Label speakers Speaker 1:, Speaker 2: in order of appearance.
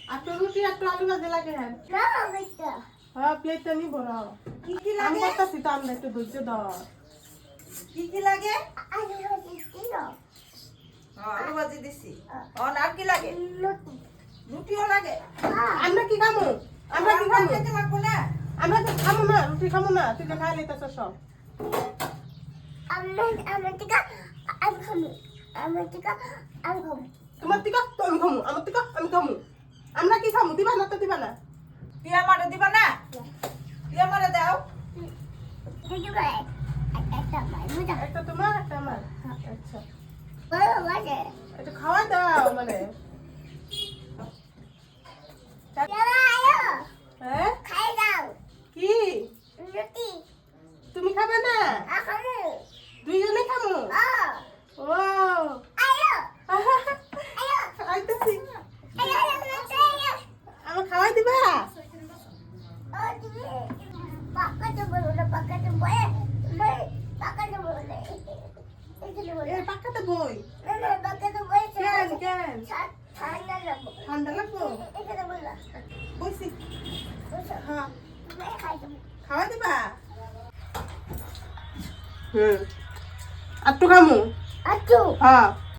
Speaker 1: আর তো রুটি আর তো আলু ভাজি লাগে হ্যাঁ হ্যাঁ প্লেটটা নিবো না
Speaker 2: কি কি
Speaker 1: আমি
Speaker 2: লাগে
Speaker 1: করতেছি তো আমরা একটু ধৈর্য ধর
Speaker 2: কি কি লাগে আলু ভাজি দিছি আর কি লাগে রুটিও লাগে
Speaker 1: আমরা কি খামু আমরা কি খামু
Speaker 2: খেতে পারবো না
Speaker 1: আমরা তো খামু না রুটি খামু না তুই তো খাই লইতেছ সব তোমার টিকা তো আমি খামু আমার টিকা আমি খামু আমরা কি খামু দিবা না তো দিবা না
Speaker 2: তুই আমারে দিবা না তুই আমারে দাও
Speaker 1: একটা তোমার একটা আমার আচ্ছা এটা খাওয়া দাও মানে হ্যাঁ কি তুমি খাবে না দুইজনে খামু ও আইতেছি আমার খাওয়াই দিবা এই পাকাতে বই কেন কেন ঠান্ডা লাগবো বইছি হ্যাঁ খাওয়া দিবা আর তো খামু হ্যাঁ